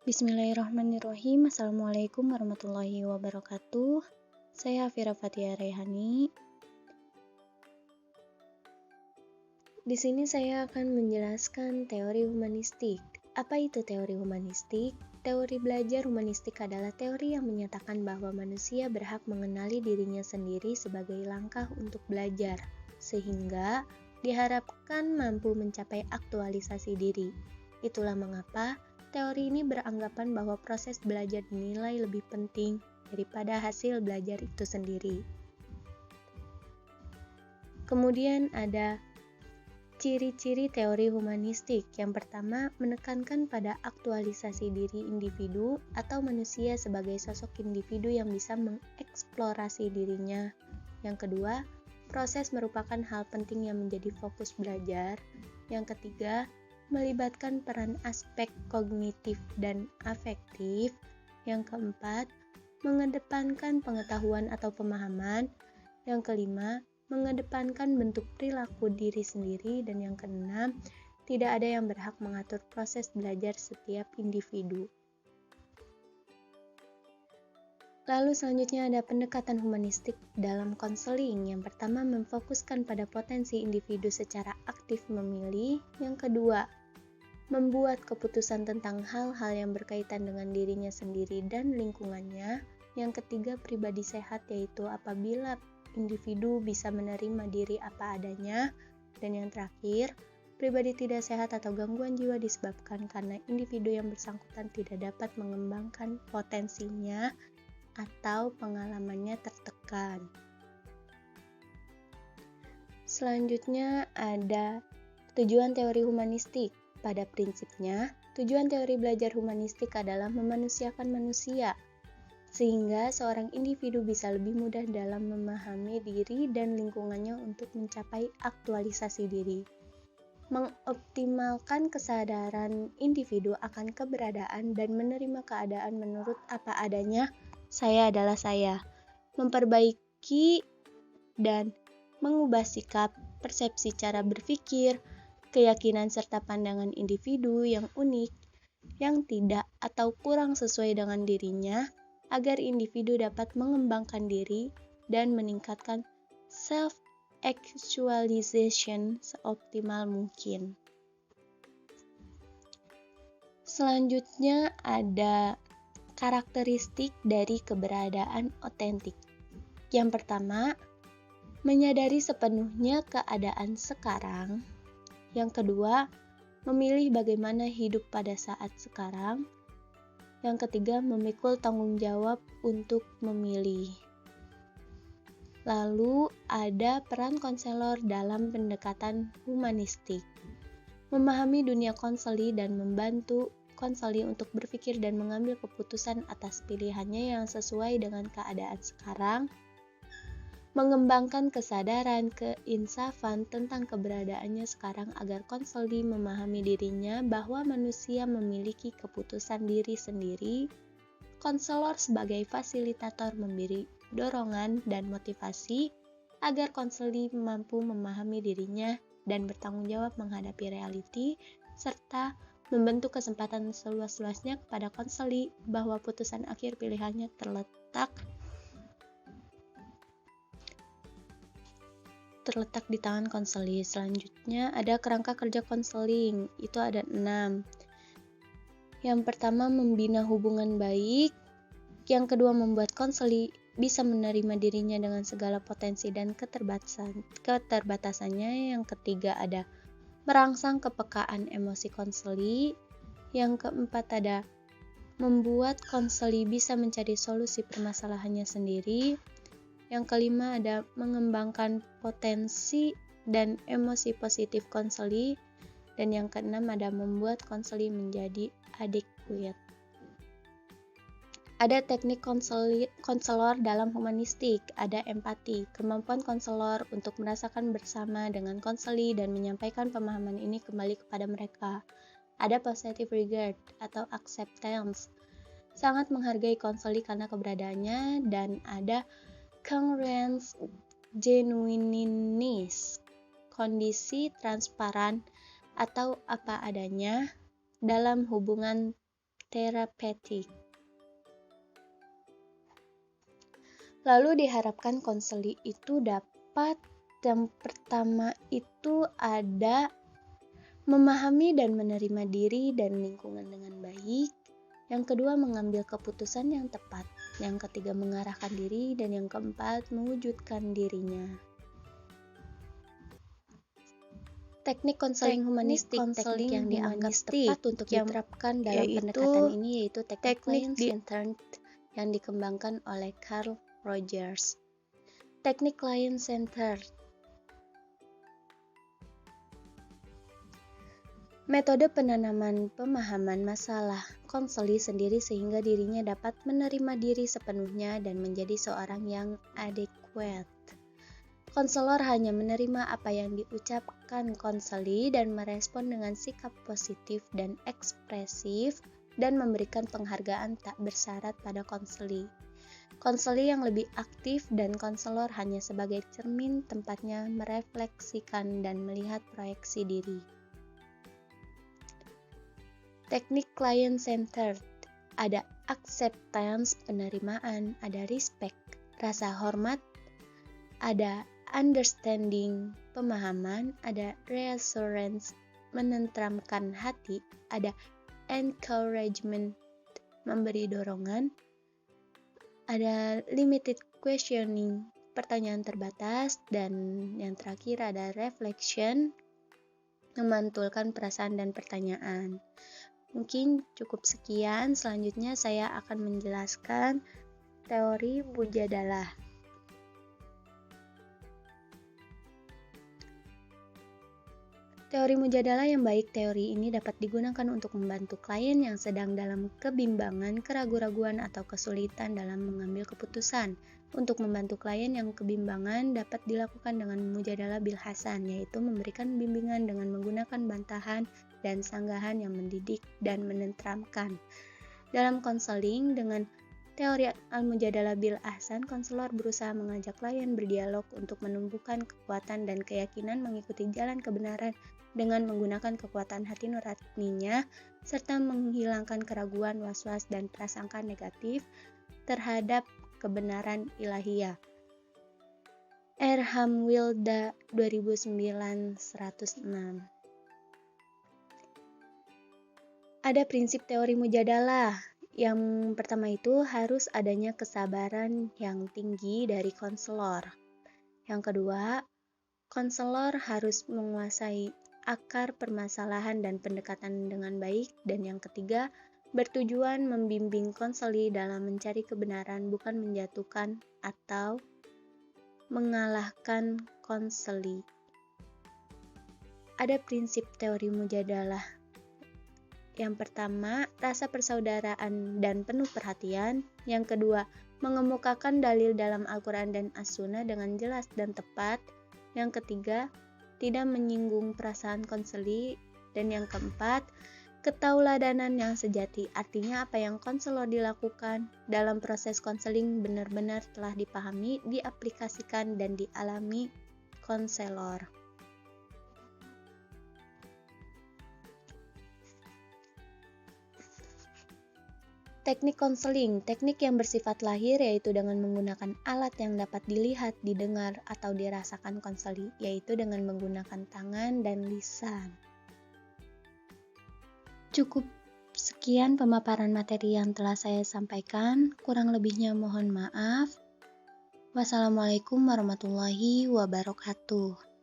Bismillahirrahmanirrahim. Assalamualaikum warahmatullahi wabarakatuh. Saya Hafira Fathia Rehani. Di sini saya akan menjelaskan teori humanistik. Apa itu teori humanistik? Teori belajar humanistik adalah teori yang menyatakan bahwa manusia berhak mengenali dirinya sendiri sebagai langkah untuk belajar, sehingga diharapkan mampu mencapai aktualisasi diri. Itulah mengapa teori ini beranggapan bahwa proses belajar dinilai lebih penting daripada hasil belajar itu sendiri. Kemudian ada ciri-ciri teori humanistik. Yang pertama, menekankan pada aktualisasi diri individu atau manusia sebagai sosok individu yang bisa mengeksplorasi dirinya. Yang kedua, proses merupakan hal penting yang menjadi fokus belajar. Yang ketiga, melibatkan peran aspek kognitif dan afektif. Yang keempat, mengedepankan pengetahuan atau pemahaman. Yang kelima, mengedepankan bentuk perilaku diri sendiri. Dan yang keenam, tidak ada yang berhak mengatur proses belajar setiap individu. Lalu selanjutnya ada pendekatan humanistik dalam konseling. Yang pertama, memfokuskan pada potensi individu secara aktif memilih. Yang kedua, membuat keputusan tentang hal-hal yang berkaitan dengan dirinya sendiri dan lingkungannya. Yang ketiga, pribadi sehat, yaitu apabila individu bisa menerima diri apa adanya. Dan yang terakhir, pribadi tidak sehat atau gangguan jiwa disebabkan karena individu yang bersangkutan tidak dapat mengembangkan potensinya atau pengalamannya tertekan. Selanjutnya ada tujuan teori humanistik. Pada prinsipnya, tujuan teori belajar humanistik adalah memanusiakan manusia, sehingga seorang individu bisa lebih mudah dalam memahami diri dan lingkungannya untuk mencapai aktualisasi diri. Mengoptimalkan kesadaran individu akan keberadaan dan menerima keadaan menurut apa adanya, saya adalah saya. Memperbaiki dan mengubah sikap, persepsi cara berpikir, keyakinan serta pandangan individu yang unik, yang tidak atau kurang sesuai dengan dirinya, agar individu dapat mengembangkan diri dan meningkatkan self-actualization seoptimal mungkin. Selanjutnya ada karakteristik dari keberadaan otentik. Yang pertama, menyadari sepenuhnya keadaan sekarang. Yang kedua, memilih bagaimana hidup pada saat sekarang. Yang ketiga, memikul tanggung jawab untuk memilih. Lalu ada peran konselor dalam pendekatan humanistik. Memahami dunia konseli dan membantu konseli untuk berpikir dan mengambil keputusan atas pilihannya yang sesuai dengan keadaan sekarang. Mengembangkan kesadaran keinsafan tentang keberadaannya sekarang agar konseli memahami dirinya bahwa manusia memiliki keputusan diri sendiri. Konselor sebagai fasilitator memberi dorongan dan motivasi agar konseli mampu memahami dirinya dan bertanggung jawab menghadapi realiti, serta membentuk kesempatan seluas-luasnya kepada konseli bahwa putusan akhir pilihannya terletak di tangan konseli. Selanjutnya ada kerangka kerja konseling, itu ada 6. Yang pertama, membina hubungan baik. Yang kedua, membuat konseli bisa menerima dirinya dengan segala potensi dan keterbatasannya. Yang ketiga ada merangsang kepekaan emosi konseli. Yang keempat ada membuat konseli bisa mencari solusi permasalahannya sendiri. Yang kelima ada mengembangkan potensi dan emosi positif konseli. Dan yang keenam ada membuat konseli menjadi adequate. Ada teknik konselor dalam humanistik, ada empati, kemampuan konselor untuk merasakan bersama dengan konseli dan menyampaikan pemahaman ini kembali kepada mereka. Ada positive regard atau acceptance, sangat menghargai konseli karena keberadaannya. Dan ada congruence, genuineness, kondisi transparan atau apa adanya dalam hubungan therapeutic. Lalu diharapkan konseli itu dapat, yang pertama itu ada memahami dan menerima diri dan lingkungan dengan baik. Yang kedua, mengambil keputusan yang tepat. Yang ketiga, mengarahkan diri. Dan yang keempat, mewujudkan dirinya. Teknik konseling humanistik, teknik yang dianggap tepat untuk diterapkan dalam pendekatan ini yaitu teknik client-centered yang dikembangkan oleh Carl Rogers. Teknik client-centered. Metode penanaman pemahaman masalah konseli sendiri sehingga dirinya dapat menerima diri sepenuhnya dan menjadi seorang yang adequate. Konselor hanya menerima apa yang diucapkan konseli dan merespon dengan sikap positif dan ekspresif dan memberikan penghargaan tak bersyarat pada konseli. Konseli yang lebih aktif dan konselor hanya sebagai cermin tempatnya merefleksikan dan melihat proyeksi diri. Teknik client-centered, ada acceptance, penerimaan, ada respect, rasa hormat, ada understanding, pemahaman, ada reassurance, menenteramkan hati, ada encouragement, memberi dorongan, ada limited questioning, pertanyaan terbatas, dan yang terakhir ada reflection, memantulkan perasaan dan pertanyaan. Mungkin cukup sekian, selanjutnya saya akan menjelaskan teori Mujadalah. Teori Mujadalah yang baik, teori ini dapat digunakan untuk membantu klien yang sedang dalam kebimbangan, keraguan-raguan, atau kesulitan dalam mengambil keputusan. Untuk membantu klien yang kebimbangan dapat dilakukan dengan Mujadalah bil Hasan, yaitu memberikan bimbingan dengan menggunakan bantahan dan sanggahan yang mendidik dan menenteramkan. Dalam konseling dengan teori Al-Mujadalah bil Ahsan, konselor berusaha mengajak klien berdialog untuk menumbuhkan kekuatan dan keyakinan mengikuti jalan kebenaran dengan menggunakan kekuatan hati nuraninya serta menghilangkan keraguan, was-was, dan prasangka negatif terhadap kebenaran ilahiyah. Erham Wilda 2009 106. Ada prinsip teori Mujadalah. Yang pertama itu harus adanya kesabaran yang tinggi dari konselor. Yang kedua, konselor harus menguasai akar permasalahan dan pendekatan dengan baik. Dan yang ketiga, bertujuan membimbing konseli dalam mencari kebenaran, bukan menjatuhkan atau mengalahkan konseli. Ada prinsip teori Mujadalah. Yang pertama, rasa persaudaraan dan penuh perhatian. Yang kedua, mengemukakan dalil dalam Al-Quran dan As-Sunnah dengan jelas dan tepat. Yang ketiga, tidak menyinggung perasaan konseli. Dan yang keempat, ketauladanan yang sejati. Artinya apa yang konselor dilakukan dalam proses konseling benar-benar telah dipahami, diaplikasikan, dan dialami konselor. Teknik konseling, teknik yang bersifat lahir yaitu dengan menggunakan alat yang dapat dilihat, didengar, atau dirasakan konseli, yaitu dengan menggunakan tangan dan lisan. Cukup sekian pemaparan materi yang telah saya sampaikan, kurang lebihnya mohon maaf. Wassalamualaikum warahmatullahi wabarakatuh.